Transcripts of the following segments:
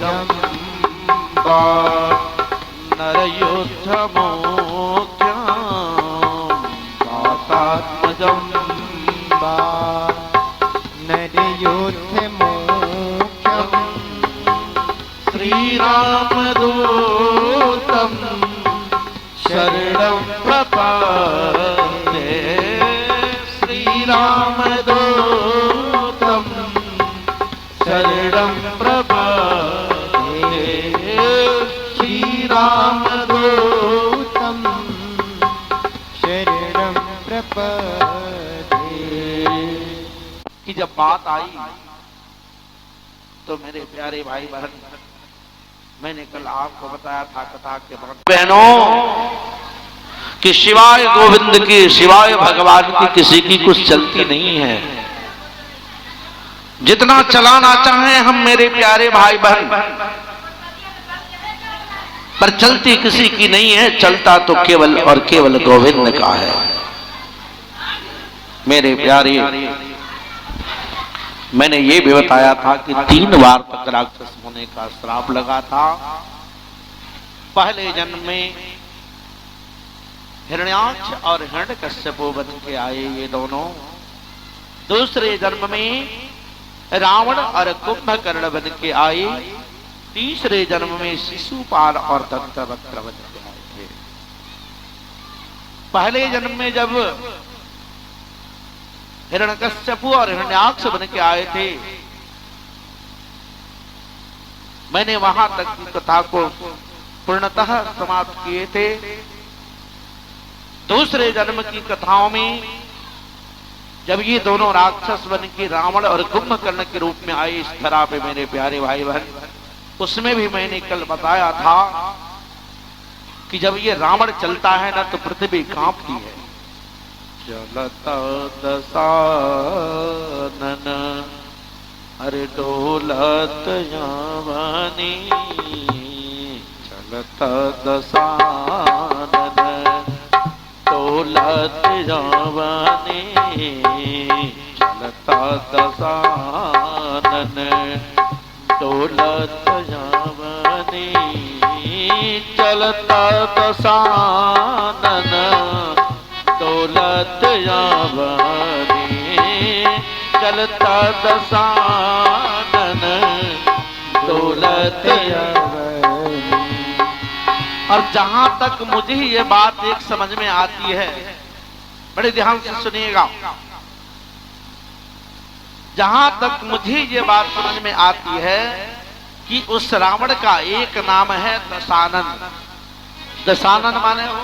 जगदम्बा नरयुद्धमोख्यं वातात्मजम्बा नरयुद्धमोख्यं श्रीरामदूतं शरणं प्रपद्ये श्रीरामदूतं शरणं प्रपद्ये श्रीरामदूतं शरणं प्रपद्ये। कि जब बात आई तो मेरे प्यारे भाई बहन, मैंने कल आपको बताया था कथा के बाद बहनों कि शिवाय गोविंद की, शिवाय भगवान की किसी की कुछ चलती नहीं है। जितना चलाना चाहे हम मेरे प्यारे भाई बहन, पर चलती किसी की नहीं है। चलता तो केवल और केवल गोविंद का है। मेरे प्यारे, मैंने ये भी बताया था कि 3 बार तक राक्षस होने का श्राप लगा था। पहले जन्म में हिरण्याक्ष और हिरण्यकश्यप बन के आए ये दोनों। दूसरे जन्म में रावण और कुंभकर्ण बन के आए। तीसरे जन्म में शिशुपाल और दंतवक्र बन के आए थे। पहले जन्म में जब हिरण्यकश्यप और हिरण्याक्ष बन के आए थे, मैंने वहां तक की कथा को पूर्णतः समाप्त किए थे। दूसरे जन्म की कथाओं में जब ये दोनों राक्षस बन के रावण और कुंभकर्ण के रूप में आए इस धरा पे मेरे प्यारे भाई बहन, उसमें भी मैंने कल बताया था कि जब ये रावण चलता है ना तो पृथ्वी कांपती है। चलता दशानन अरे डोलत यावनी, चलता दशानन डोलत यावनी, चलता दशानन डोलत यावनी, चलता दशानन डोलत यावनी, चलता दशानन डोलत यावनी। और जहां तक मुझे ये बात एक समझ में आती है, बड़े ध्यान से सुनिएगा, जहां तक मुझे ये बात समझ में आती है कि उस रावण का एक नाम है दशानन। दशानन माने हो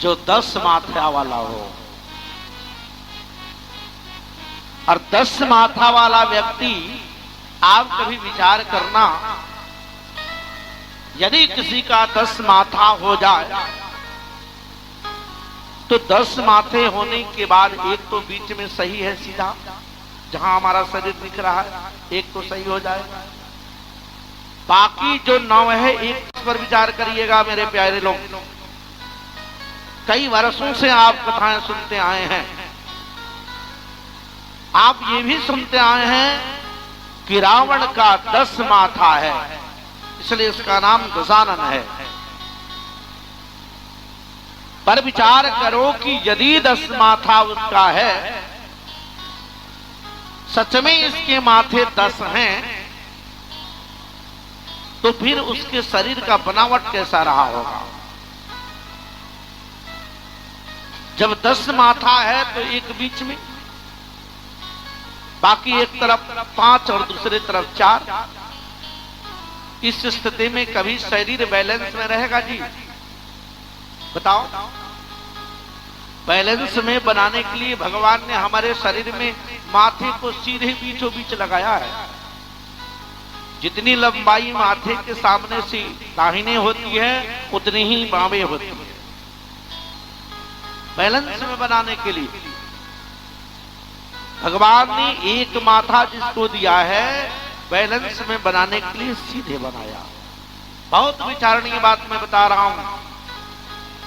जो 10 माथा वाला हो। और 10 माथा वाला व्यक्ति, आप कभी विचार करना, यदि किसी का 10 माथा हो जाए तो 10 माथे होने के बाद एक तो बीच में सही है सीधा, जहां हमारा शरीर दिख रहा है, एक तो सही हो जाएगा। बाकी जो 9 है, एक पर विचार करिएगा मेरे प्यारे लोग। कई वर्षों से आप कथाएं सुनते आए हैं, आप ये भी सुनते आए हैं कि रावण का 10 माथा है, इसलिए इसका नाम दशानन है। पर विचार करो कि यदि 10 माथा उसका है, सच में इसके माथे 10 हैं, तो फिर उसके शरीर का बनावट कैसा रहा होगा? जब 10 माथा है तो एक बीच में, बाकी एक तरफ 5 और दूसरे तरफ 4। इस स्थिति में कभी शरीर बैलेंस में रहेगा जी? बताओ। बैलेंस में बनाने के लिए भगवान ने हमारे शरीर में माथे को सीधे बीचों बीच लगाया है। जितनी लंबाई माथे के सामने से दाहिने होती है, उतनी ही बावें होती है, बैलेंस में बनाने के लिए। भगवान ने एक माथा जिसको दिया है, बैलेंस में बनाने के लिए सीधे बनाया। बहुत विचारणीय बात मैं बता रहा हूं,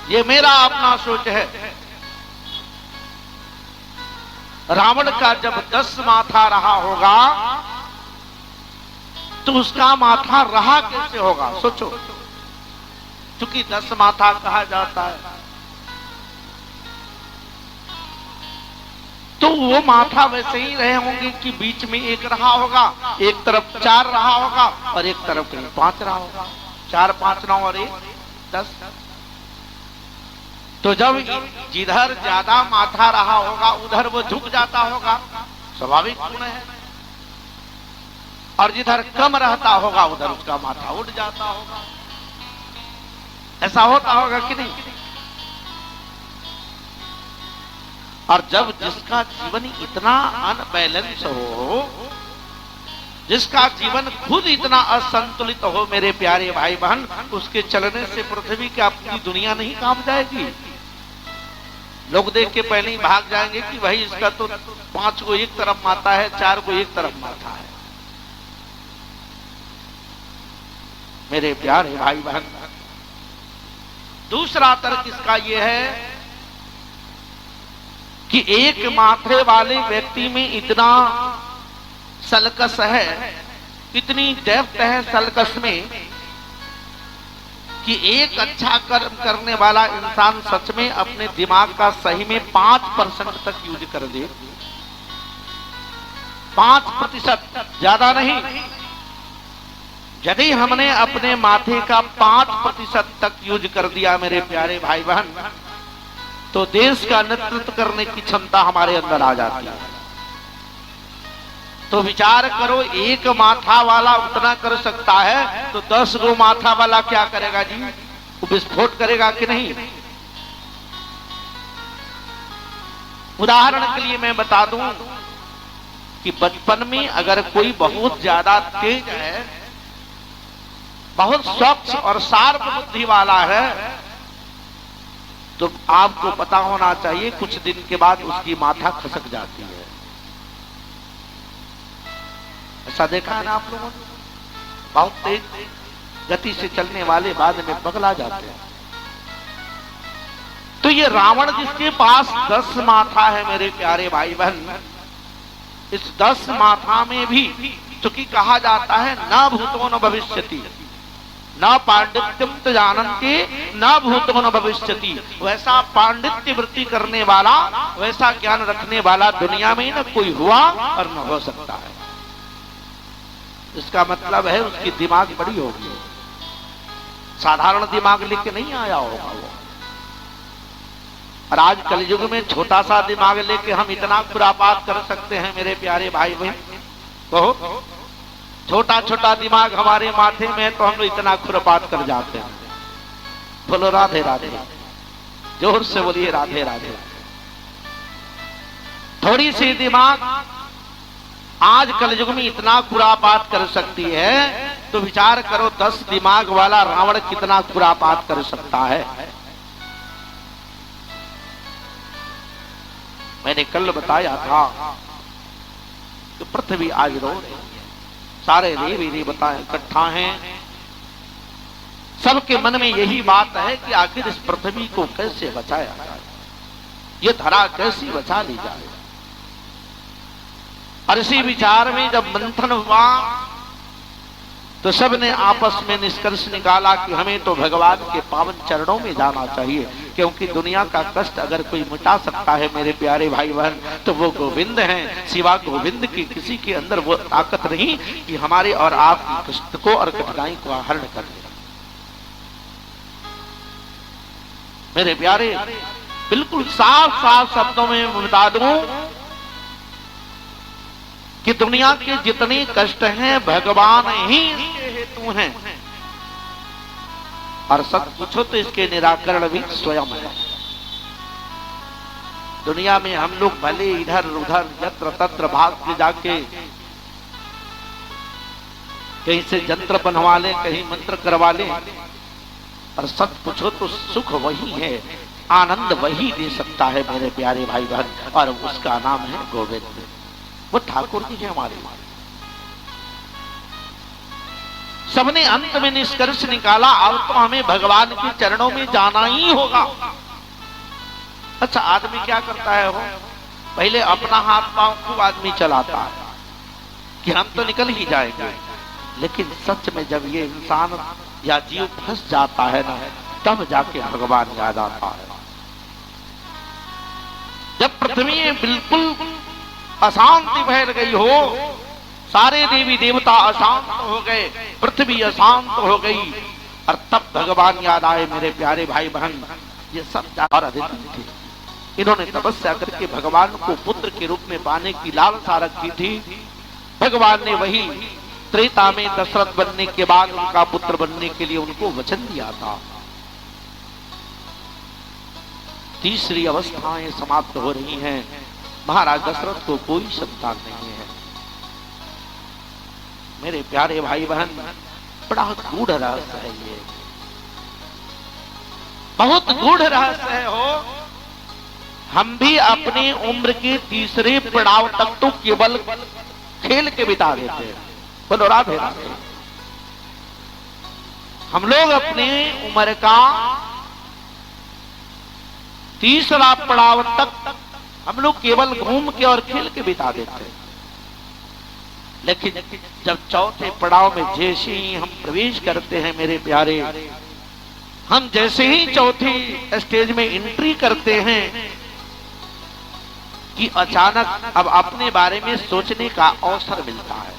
ये मेरा अपना सोच है। रावण का जब 10 माथा रहा होगा तो उसका माथा रहा कैसे होगा? सोचो, क्योंकि 10 माथा कहा जाता है, तो वो माथा वैसे ही रहे होंगे कि बीच में एक रहा होगा, एक तरफ 4 रहा होगा और एक तरफ कहीं 5 रहा होगा। 4 5 9 और 1 10। तो जब जिधर ज्यादा माथा रहा होगा उधर वो झुक जाता होगा, स्वाभाविक गुण है, और जिधर कम रहता होगा उधर उसका माथा उठ जाता होगा। ऐसा होता होगा कि नहीं? और जब जिसका जीवन इतना अनबैलेंस हो, जिसका जीवन खुद इतना असंतुलित हो मेरे प्यारे भाई बहन, उसके चलने से पृथ्वी की अपनी दुनिया नहीं काम जाएगी। लोग देख के पहले ही भाग जाएंगे कि भाई इसका तो 5 को एक तरफ माथा है, 4 को एक तरफ माथा है। मेरे प्यारे भाई बहन, दूसरा तर्क इसका यह है कि एक माथे वाले व्यक्ति में इतना सलकस है, इतनी डेप्थ है सलकस में, कि एक अच्छा कर्म करने वाला इंसान सच में अपने दिमाग का सही में 5% तक यूज कर दे। 5%, ज्यादा नहीं। यदि हमने अपने माथे का 5% तक यूज कर दिया मेरे प्यारे भाई बहन, तो देश का नेतृत्व करने की क्षमता हमारे अंदर आ जाती है। तो विचार करो, एक माथा वाला उतना कर सकता है तो 10 गो माथा वाला क्या करेगा जी? वो विस्फोट करेगा कि नहीं? उदाहरण के लिए मैं बता दूं कि बचपन में अगर कोई बहुत ज्यादा तेज है, बहुत स्वच्छ और शार्प बुद्धि वाला है, तो आपको पता होना चाहिए कुछ दिन के बाद उसकी माथा खसक जाती है। ऐसा देखा है ना आप लोगों ने? बहुत तेज गति से चलने वाले बाद में पगला जाते हैं। तो ये रावण जिसके पास 10 माथा है मेरे प्यारे भाई बहन, इस 10 माथा में भी चूंकि कहा जाता है न भूतो न भविष्यति, न पांडित्यम तो जानन्ति न भूतो न भविष्यति, वैसा पांडित्य वृत्ति करने वाला, वैसा ज्ञान रखने वाला दुनिया में न कोई हुआ और न हो सकता है। इसका मतलब है उसकी दिमाग बड़ी होगी, साधारण दिमाग लेके नहीं आया होगा वो। और आज कलयुग में छोटा सा दिमाग लेके हम इतना खुरापात कर सकते हैं मेरे प्यारे भाई बहन। कहो, छोटा छोटा दिमाग हमारे माथे में है तो हम लोग इतना खुरापात कर जाते हैं। बोलो राधे राधे, जोर से बोलिए राधे राधे। थोड़ी सी दिमाग आज कलयुग में इतना खुरापात कर सकती है, तो विचार करो 10 दिमाग वाला रावण कितना खुरापात कर सकता है। मैंने कल बताया था कि पृथ्वी आज रो रही है, सारे देवी बताए इकट्ठा हैं, सबके मन में यही बात है कि आखिर इस पृथ्वी को कैसे बचाया जाए, ये धरा कैसी बचा ली जाए। और इसी विचार में जब मंथन हुआ तो सबने आपस में निष्कर्ष निकाला कि हमें तो भगवान के पावन चरणों में जाना चाहिए, क्योंकि दुनिया का कष्ट अगर कोई मिटा सकता है मेरे प्यारे भाई बहन तो वो गोविंद हैं। सिवा गोविंद की किसी के अंदर वो ताकत नहीं कि हमारे और आपकी कष्ट को और कठिनाई को हरण कर दे। मेरे प्यारे, बिल्कुल साफ साफ शब्दों में बता दूं कि दुनिया के जितने कष्ट हैं भगवान ही इसके हेतु हैं, और सच पूछो तो इसके निराकरण भी स्वयं है। दुनिया में हम लोग भले इधर उधर यत्र तत्र भाग के जाके कहीं से यंत्र बनवा लें, कहीं मंत्र करवा लें, और सच पूछो तो सुख वही है, आनंद वही दे सकता है मेरे प्यारे भाई बहन, और उसका नाम है गोविंद। वो ठाकुर जी है हमारे। सबने अंत में निष्कर्ष निकाला अब तो हमें भगवान के चरणों में जाना ही होगा। अच्छा, आदमी क्या करता है? वो पहले अपना हाथ पांव खूब आदमी चलाता है कि हम तो निकल ही जाएंगे, लेकिन सच में जब ये इंसान या जीव फंस जाता है ना, तब जाके भगवान याद आता है। जब पृथ्वी में बिल्कुल अशांति फैल गई हो, सारे देवी देवता अशांत हो गए, पृथ्वी अशांत हो गई, और तब भगवान याद आए। मेरे प्यारे भाई बहन, ये सब और अधिक थे। इन्होंने तपस्या करके भगवान को पुत्र के रूप में पाने की लालसा रखी थी। भगवान ने वही त्रेता में दशरथ बनने के बाद उनका पुत्र बनने के लिए उनको वचन दिया था। तीसरी अवस्थाएं समाप्त हो रही हैं। महाराज दशरथ को कोई संतान नहीं है। मेरे प्यारे भाई बहन, बड़ा गूढ़ रहस्य है ये, बहुत गूढ़ रहस्य है हो। हम भी अपनी उम्र के तीसरे पड़ाव तक तो केवल खेल के बिता देते हैं। बोलो राधे राधे। हम लोग अपनी उम्र का तीसरा पड़ाव तक हम लोग केवल घूम के और खेल के बिता देते हैं। लेकिन जब चौथे पड़ाव में जैसे ही हम प्रवेश करते हैं मेरे प्यारे, हम जैसे ही चौथी स्टेज में एंट्री करते हैं कि अचानक अब अपने बारे में सोचने का अवसर मिलता है।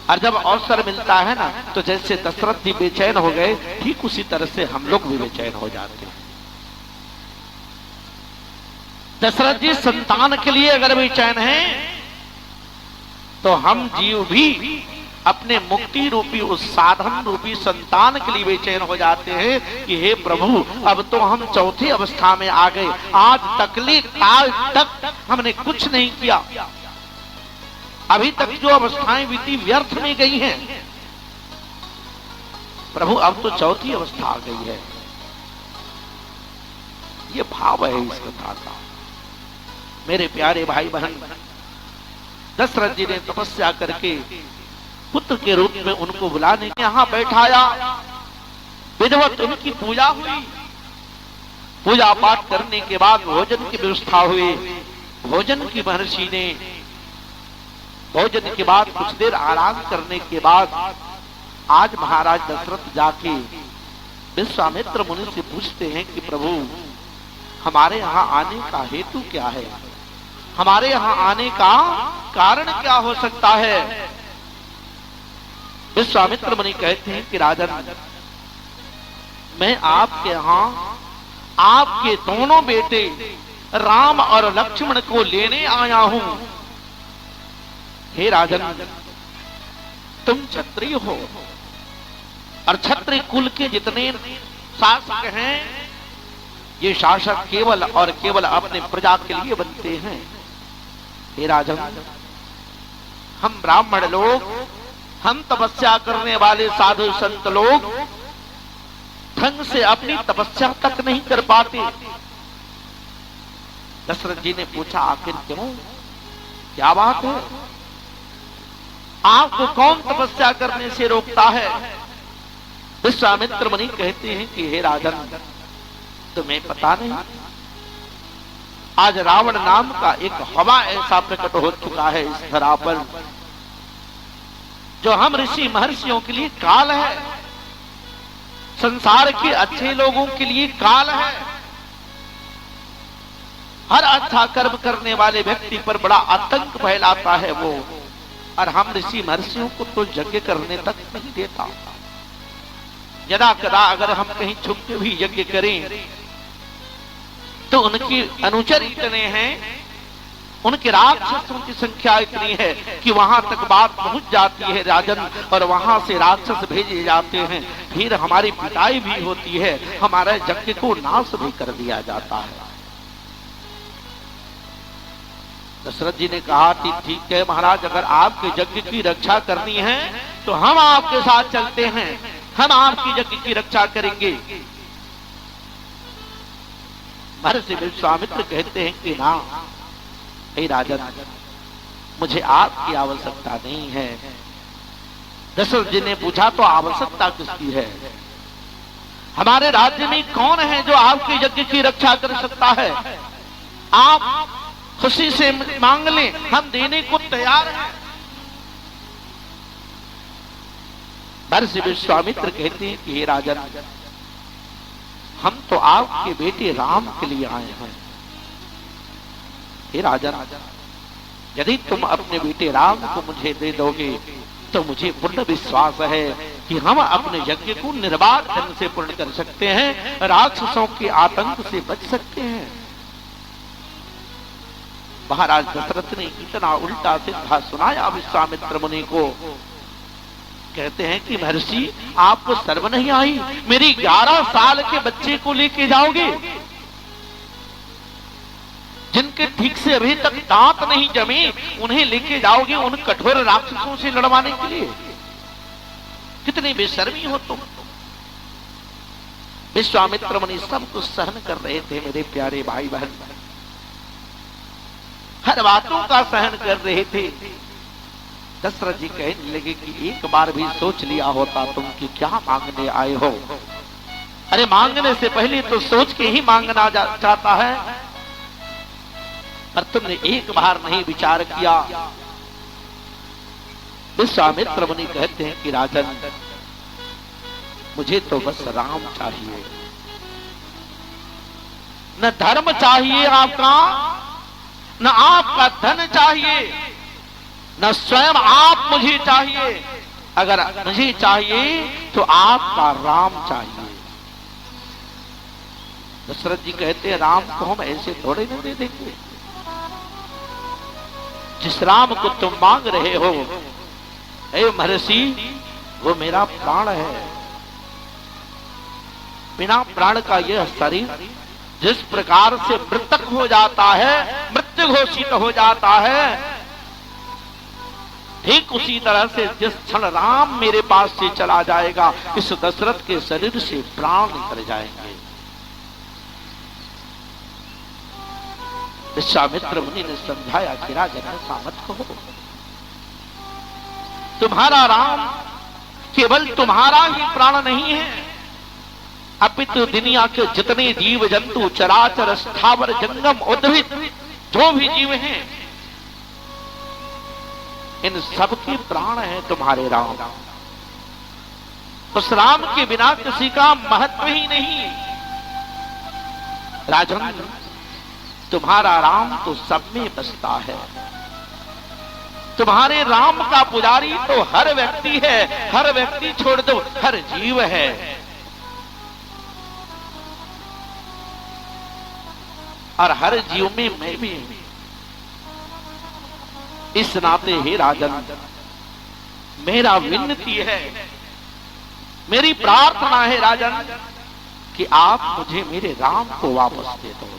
और जब अवसर मिलता है ना, तो जैसे दशरथ जी बेचैन हो गए, ठीक उसी तरह से हम लोग भी बेचैन हो जाते हैं। दशरथ जी संतान के लिए अगर बेचैन हैं, तो हम जीव भी अपने मुक्ति रूपी उस साधन रूपी संतान के लिए बेचैन हो जाते हैं कि हे प्रभु, अब तो हम चौथी अवस्था में आ गए। आज तकलीफ काल तक हमने कुछ नहीं किया, अभी तक जो अवस्थाएं बीती व्यर्थ में गई हैं। प्रभु अब तो चौथी अवस्था आ गई है। ये भाव है इस कथा का। मेरे प्यारे भाई बहन, दशरथ जी ने तपस्या करके पुत्र के रूप में उनको बुलाने यहां बैठाया। विधिवत उनकी पूजा हुई। पूजा पाठ करने के बाद भोजन की व्यवस्था हुई। भोजन की महर्षि ने भोजन के बाद कुछ देर आराम करने के बाद आज महाराज दशरथ जाके विश्वामित्र मुनि से पूछते हैं कि प्रभु, हमारे यहाँ आने का हेतु क्या है? हमारे यहाँ आने का कारण क्या हो सकता है? विश्वामित्र मुनि कहते हैं कि राजन, मैं आपके यहाँ आपके दोनों बेटे राम और लक्ष्मण को लेने आया हूं। हे राजन, तुम क्षत्रिय हो और क्षत्रिय कुल के जितने शासक हैं, ये शासक केवल और केवल अपने प्रजा के लिए बनते हैं। हे राजन, हम ब्राह्मण लोग, हम तपस्या करने वाले साधु संत लोग ढंग से अपनी तपस्या तक नहीं कर पाते। दशरथ जी ने पूछा, आखिर क्यों? क्या बात है? आपको कौन तपस्या करने से रोकता है? विश्वामित्र मुनि कहते हैं कि हे राजन, तुम्हें पता नहीं, आज रावण नाम का एक हवा ऐसा प्रकट हो चुका है इस धरा पर, जो हम ऋषि महर्षियों के लिए काल है, संसार के अच्छे लोगों के लिए काल है। हर अच्छा कर्म करने वाले व्यक्ति पर बड़ा आतंक फैलाता है वो, और हम ऋषि महर्षियों को तो यज्ञ करने तक नहीं देता। यदा कदा अगर हम कहीं छुप के भी यज्ञ करें तो उनके अनुचर इतने हैं, उनके राक्षसों की संख्या इतनी है कि वहां तक बात पहुंच जाती है राजन, और वहां से राक्षस भेजे जाते हैं। फिर हमारी पिटाई भी होती है, हमारे यज्ञ को नाश भी कर दिया जाता है। दशरथ जी ने कहा कि ठीक है महाराज, अगर आपके यज्ञ की रक्षा करनी है तो हम आपके साथ चलते हैं, हम आपकी यज्ञ की रक्षा करेंगे। महर्षि विश्वामित्र कहते हैं कि ना, हे राजन, मुझे आपकी आवश्यकता नहीं है। दशरथ जी ने पूछा, तो आवश्यकता किसकी है? हमारे राज्य में कौन है जो आपके यज्ञ की रक्षा कर सकता है? आप खुशी से मांग लें, हम देने को तैयार हैं। महर्षि विश्वामित्र कहते हैं कि हे राजन, हम तो आपके बेटे राम के लिए आए हैं। हे राजन, यदि तुम अपने बेटे राम को मुझे दे दोगे तो मुझे पूर्ण विश्वास है कि हम अपने यज्ञ को निर्बाध ढंग से पूर्ण कर सकते हैं, राक्षसों के आतंक से बच सकते हैं। महाराज दशरथ ने इतना उल्टा सीधा सुनाया विश्वामित्र मुनि को। कहते हैं कि महर्षि, आपको शर्म नहीं आई? मेरी 11 साल के बच्चे को लेके जाओगे, जिनके ठीक से अभी तक दांत नहीं जमे, उन्हें लेके जाओगे उन कठोर राक्षसों से लड़वाने के लिए? कितनी बेशर्मी हो तुम। विश्वामित्र मुनि सब कुछ सहन कर रहे थे मेरे प्यारे भाई बहन, हर बातों का सहन कर रहे थे। दशरथ जी कहने लगे कि एक बार भी सोच लिया होता तुम कि क्या मांगने आए हो। अरे मांगने से पहले तो सोच के ही मांगना चाहता है, पर तुमने एक बार नहीं विचार किया। विश्वामित्र मुनि कहते हैं कि राजन, मुझे तो बस राम चाहिए, न धर्म चाहिए आपका, न आपका धन चाहिए, न स्वयं आप मुझे चाहिए। अगर मुझे चाहिए तो आपका राम चाहिए। दशरथ जी कहते हैं, राम को हम ऐसे थोड़े नहीं दे देंगे। जिस राम को तुम मांग रहे हो हे महर्षि, वो मेरा प्राण है। बिना प्राण का यह शरीर जिस प्रकार से मृतक हो जाता है, मृत्यु घोषित हो जाता है, ठीक उसी तरह से जिस क्षण राम मेरे पास से चला जाएगा, इस दशरथ के शरीर से प्राण निकल जाएंगे। विश्वामित्र मुनि ने समझाया कि राजन, ऐसा मत कहो। तुम्हारा राम केवल तुम्हारा ही प्राण नहीं है, अपितु दुनिया के जितने जीव जंतु, चराचर, स्थावर, जंगम, उद्भिद, जो भी जीव हैं, इन सबके प्राण है तुम्हारे राम। उस राम के बिना किसी का महत्व ही नहीं। राजन, तुम्हारा राम तो सब में बसता है। तुम्हारे राम का पुजारी तो हर व्यक्ति है, हर व्यक्ति छोड़ दो, हर जीव है। और हर जीव में मैं भी हूं। इस नाते हे राजन, मेरा विनती है, मेरी प्रार्थना है राजन, कि आप मुझे मेरे राम को वापस दे दो।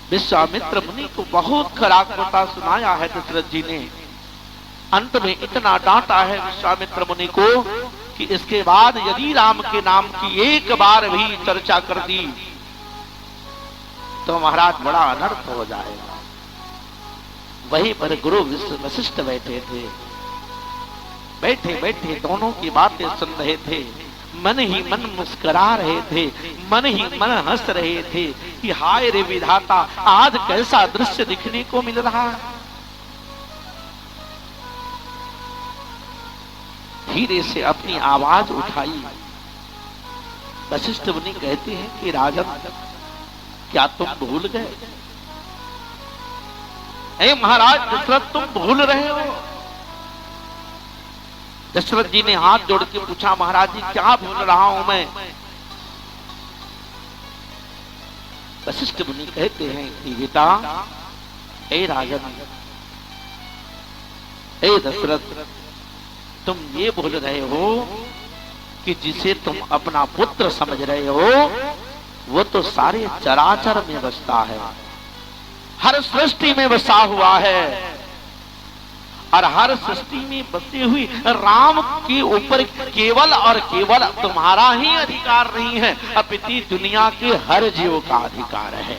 विश्वामित्र मुनि को बहुत खराब बात सुनाया है दशरथ जी ने। अंत में इतना डांटा है विश्वामित्र मुनि को कि इसके बाद यदि राम के नाम की एक बार भी चर्चा कर दी तो महाराज बड़ा अनर्थ हो जाएगा। वहीं पर गुरु वशिष्ठ बैठे थे। बैठे बैठे दोनों की बातें सुन रहे थे, मन ही मन मुस्कुरा रहे थे, मन ही मन हंस रहे थे कि हाय रे विधाता, आज कैसा दृश्य दिखने को मिल रहा है। धीरे से अपनी आवाज उठाई। वशिष्ठ मुनि कहते हैं कि राजन, क्या तुम भूल गए? हे महाराज दशरथ, तुम भूल रहे हो? दशरथ जी ने हाथ जोड़ के पूछा, महाराज जी क्या भूल रहा हूं मैं? वशिष्ठ मुनि कहते हैं कि बेटा, हे राजन, हे दशरथ, तुम ये भूल रहे हो कि जिसे तुम अपना पुत्र समझ रहे हो वो तो सारे चराचर में बसता है, हर सृष्टि में बसा हुआ है। और हर सृष्टि में बसी हुई राम के ऊपर केवल और केवल तुम्हारा ही अधिकार नहीं है, अपितु दुनिया के हर जीव का अधिकार है।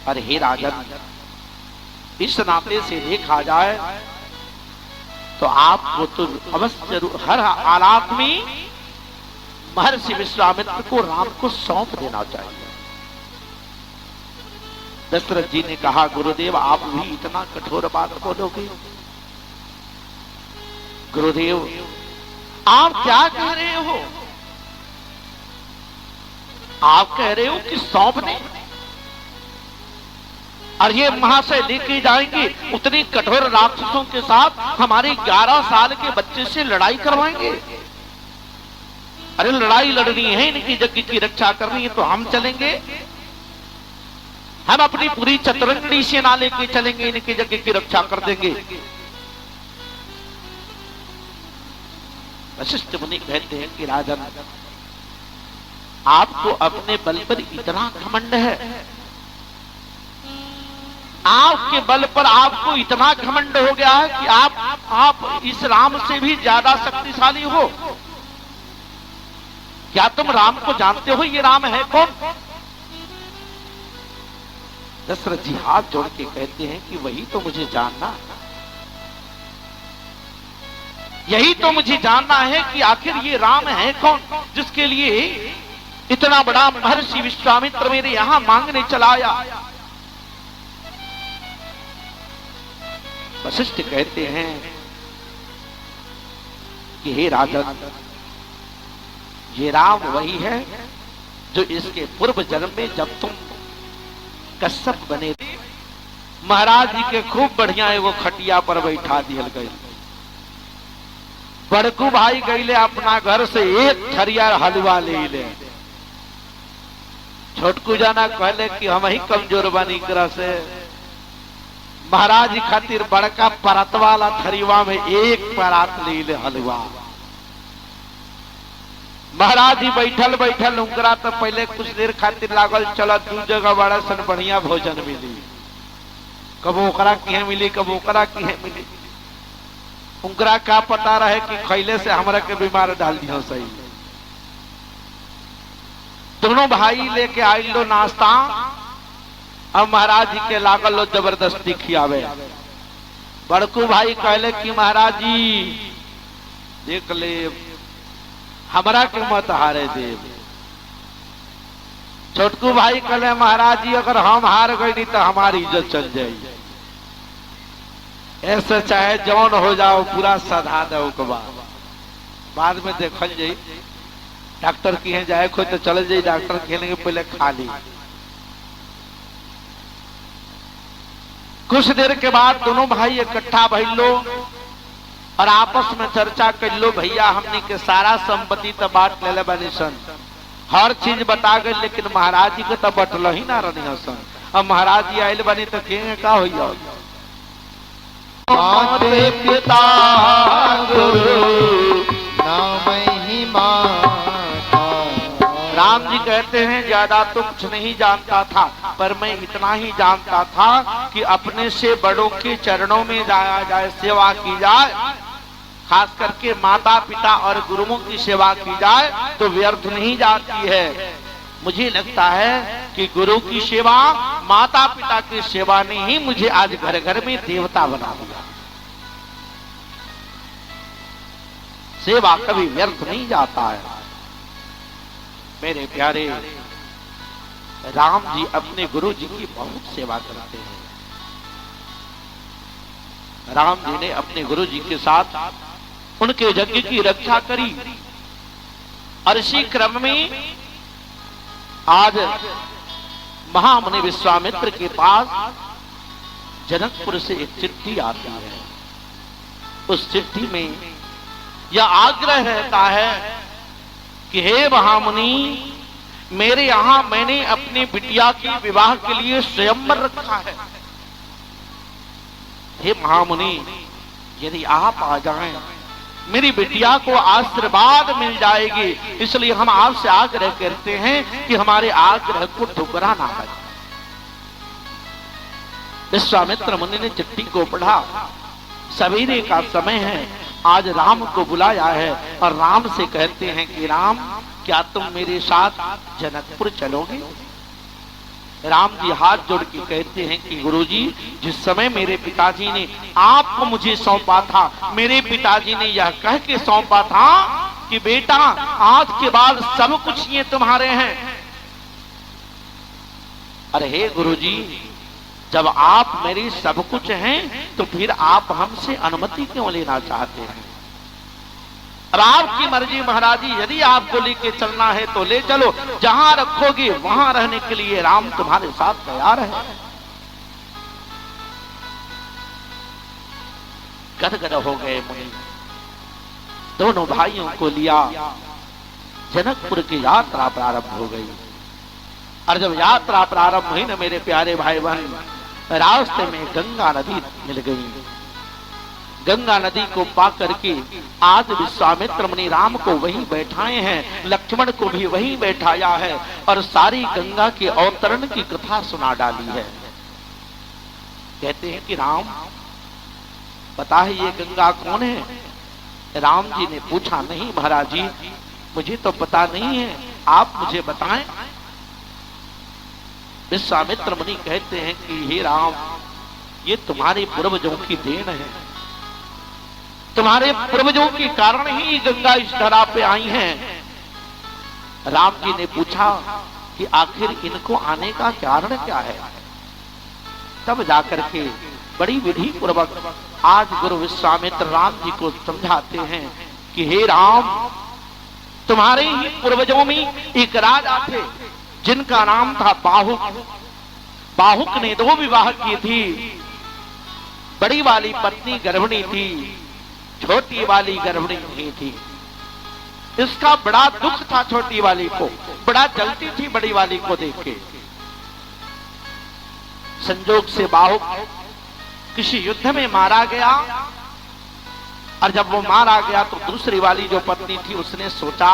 और हे राजन, इस नाते से देखा जाए तो आपको तो अवश्य हर हालात में महर्षि विश्वामित्र को राम को सौंप देना चाहिए। दशरथ जी ने कहा, गुरुदेव आप भी इतना कठोर बात बोलोगे? गुरुदेव आप क्या कह रहे हो? आप कह रहे हो कि सौंपने और ये महाशय लेके जाएंगे उतनी कठोर राक्षसों के साथ हमारे 11 साल के बच्चे से लड़ाई करवाएंगे? अरे लड़ाई लड़नी है, इनकी यज्ञ की रक्षा करनी है तो हम चलेंगे, हम अपनी पूरी चतुरंगी सेना लेके चलेंगे, इनके यज्ञ की रक्षा कर देंगे। वशिष्ठ मुनि कहते हैं कि राजन, आपको अपने बल पर इतना घमंड है, आपके बल पर आपको इतना घमंड हो गया है कि आप इस राम से भी ज्यादा शक्तिशाली हो। क्या तुम राम को जानते हो? ये राम है कौन? दशरथ जी हाथ जोड़ के कहते हैं कि वही तो मुझे जानना, यही तो मुझे जानना है कि आखिर ये राम है कौन जिसके लिए इतना बड़ा महर्षि विश्वामित्र मेरे यहां मांगने चलाया। वशिष्ठ कहते हैं कि हे राजन, ये राम वही है जो इसके पूर्व जन्म में जब तुम कश्यप बने थे, महाराज जी के खूब बढ़िया है वो खटिया पर बैठा दिया गए। बड़कू भाई गईले अपना घर से एक थरिया हलवा ले ले, छोटकू जाना कहले कि हम ही कमजोर बनी कर से महाराज जी खातिर बड़का परत वाला थरीवा में एक परात ले ले हलवा। महाराज जी बैठल बैठल उनकरा तो पहले कुछ देर खातिर लागल, चला दू जगह बड़ा सन बढ़िया भोजन मिली, कब ओकरा की मिली कब ओकरा की मिली। उनकरा का पता रहे कि खैले से हमरा के बीमार डाल दियो सही। दोनों भाई लेके आई लो नाश्ता, अब महाराज जी के लागल लो जबरदस्ती खियावे। बड़कू भाई कहले कि महाराज जी देख ले, हमरा के मत हारे देव। छोटकू भाई कहले महाराज जी अगर हम हार गए नहीं तो हमारी इज्जत चल जाएगी, ऐसे चाहे जौन हो जाओ पूरा सधा दो के बाद में देखल जाई। डॉक्टर की है जाए कोई तो चले जाई, डॉक्टर खेलेंगे पहले खा ली। कुछ देर के बाद दोनों भाई इकट्ठा भइल लो और आपस में चर्चा कर लो, भैया हमने के सारा संपत्ति तो बांट ले बनी सन, हर चीज बता गए, लेकिन महाराज जी को तो बटल ही ना रही सन। अब महाराज जी आयल बनी तो के का हो जाओ। माते पिता गुरु नाम ही माता। राम जी कहते हैं ज्यादा तो कुछ नहीं जानता था, पर मैं इतना ही जानता था कि अपने से बड़ों के चरणों में जाया जाए, सेवा की जाए, खास करके माता पिता और गुरुओं की सेवा की जाए तो व्यर्थ नहीं जाती है। मुझे लगता है कि गुरु की सेवा, माता पिता की सेवा ने ही मुझे आज घर घर में देवता बना दिया। सेवा कभी व्यर्थ नहीं जाता है। मेरे प्यारे राम जी अपने गुरु जी की बहुत सेवा करते हैं। राम जी ने अपने गुरु जी के साथ उनके यज्ञ की रक्षा करी और इसी क्रम में आज महामुनि विश्वामित्र के पास जनकपुर से एक चिट्ठी आती है। उस चिट्ठी में यह आग्रह रहता है कि हे महामुनि, मेरे यहां मैंने अपनी बिटिया की विवाह के लिए स्वयंवर रखा है। हे महामुनि, यदि आप आ जाएं मेरी बिटिया को आशीर्वाद मिल जाएगी, इसलिए हम आपसे आग्रह करते हैं कि हमारे आग्रह को ठुकरा ना करें। विश्वामित्र मुनि ने चिट्ठी को पढ़ा। सवेरे का समय है, आज राम को बुलाया है और राम से कहते हैं कि राम, क्या तुम मेरे साथ जनकपुर चलोगे? राम जी हाथ जोड़ के कहते हैं कि गुरुजी, जिस समय मेरे पिताजी ने आपको मुझे सौंपा था, मेरे पिताजी ने यह कह के सौंपा था कि बेटा आज के बाद सब कुछ ये तुम्हारे हैं। अरे हे गुरुजी, जब आप मेरी सब कुछ हैं तो फिर आप हमसे अनुमति क्यों लेना चाहते हैं? अब आपकी मर्जी महाराज जी, यदि आपको लेके चलना है तो ले चलो, जहां रखोगे वहां रहने के लिए राम तुम्हारे साथ तैयार है। गदगद हो गए मुनि। दोनों भाइयों को लिया, जनकपुर की यात्रा प्रारंभ हो गई। और जब यात्रा प्रारंभ हुई ना मेरे प्यारे भाई बहन, रास्ते में गंगा नदी मिल गई। गंगा नदी को पा करके आज विश्वामित्र मुनि राम को वहीं बैठाए हैं, लक्ष्मण को भी वहीं बैठाया है और सारी गंगा के अवतरण की कथा सुना डाली है। कहते हैं कि राम पता है ये गंगा कौन है? राम जी ने पूछा, नहीं महाराज जी मुझे तो पता नहीं है, आप मुझे बताएं। विश्वामित्र मुनि कहते हैं कि हे राम, ये तुम्हारे पूर्वजों की देन है, तुम्हारे पूर्वजों के कारण ही गंगा इस धरा पे आई हैं। राम जी ने पूछा कि आखिर इनको आने का कारण क्या है? तब जाकर के बड़ी विधि पूर्वक आज गुरु विश्वामित्र राम जी को समझाते हैं कि हे राम, तुम्हारे ही पूर्वजों में एक राजा थे जिनका नाम था बाहुक। बाहुक ने 2 विवाह किए थी। बड़ी वाली पत्नी गर्भिणी थी, छोटी वाली गर्भिणी नहीं थी। इसका बड़ा दुख था, छोटी वाली को बड़ा जलती थी बड़ी वाली को देख के। संजोग से बाहुक किसी युद्ध में मारा गया और जब वो मारा गया तो दूसरी वाली जो पत्नी थी उसने सोचा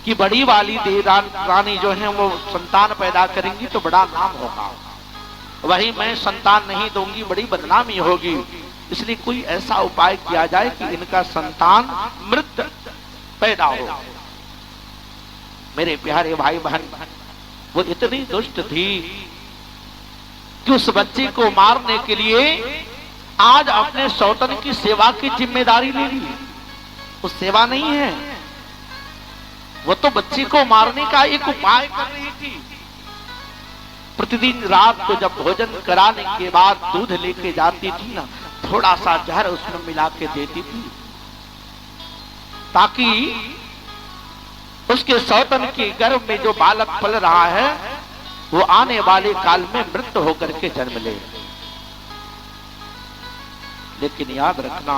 कि बड़ी वाली रानी जो है वो संतान पैदा करेंगी तो बड़ा नाम होगा, वही मैं संतान नहीं दूंगी बड़ी बदनामी होगी, इसलिए कोई ऐसा उपाय किया जाए कि इनका संतान मृत पैदा हो। मेरे प्यारे भाई बहन, वो इतनी दुष्ट थी कि उस बच्चे को मारने के लिए आज अपने सौतन की सेवा की जिम्मेदारी ले ली। वो सेवा नहीं है, वो तो बच्चे को मारने का एक उपाय कर रही थी। प्रतिदिन रात को जब भोजन कराने के बाद दूध लेके जाती थी ना, थोड़ा सा जहर उसमें मिला के देती थी ताकि उसके सौतन के गर्भ में जो बालक पल रहा है वो आने वाले काल में मृत होकर के जन्म ले। लेकिन याद रखना,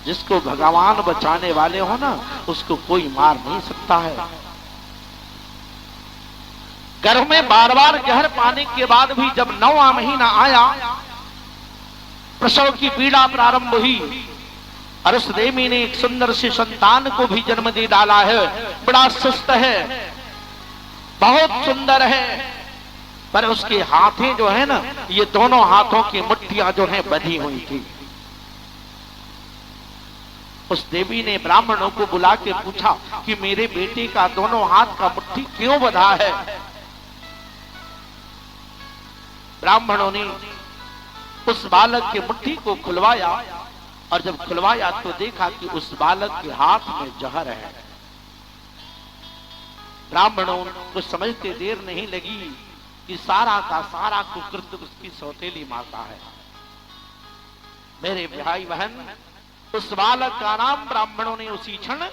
जिसको भगवान बचाने वाले हो ना, उसको कोई मार नहीं सकता है। गर्भ में बार बार जहर पाने के बाद भी जब 9वां महीना आया, प्रसव की पीड़ा प्रारंभ हुई और उस देवी ने एक सुंदर सी संतान को भी जन्म दे डाला है। बड़ा सुस्त है, बहुत सुंदर है, पर उसके हाथें जो है ना, ये दोनों हाथों की मुट्ठियां जो हैं बंधी हुई थी। उस देवी ने ब्राह्मणों को बुला के पूछा कि मेरे बेटे का दोनों हाथ का मुट्ठी क्यों बंधा है? ब्राह्मणों ने उस बालक की मुट्ठी को खुलवाया और जब खुलवाया तो देखा कि उस बालक के हाथ में जहर है। ब्राह्मणों को समझते देर नहीं लगी कि सारा का सारा कुकृत्य उसकी सौतेली माता है। मेरे भाई बहन, उस बालक का नाम ब्राह्मणों ने उसी क्षण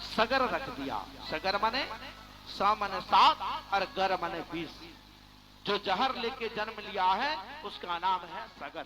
सगर रख दिया। सगर मने 100 मने 7 और गर मने 20। जो जहर लेके जन्म लिया है उसका नाम है सगर।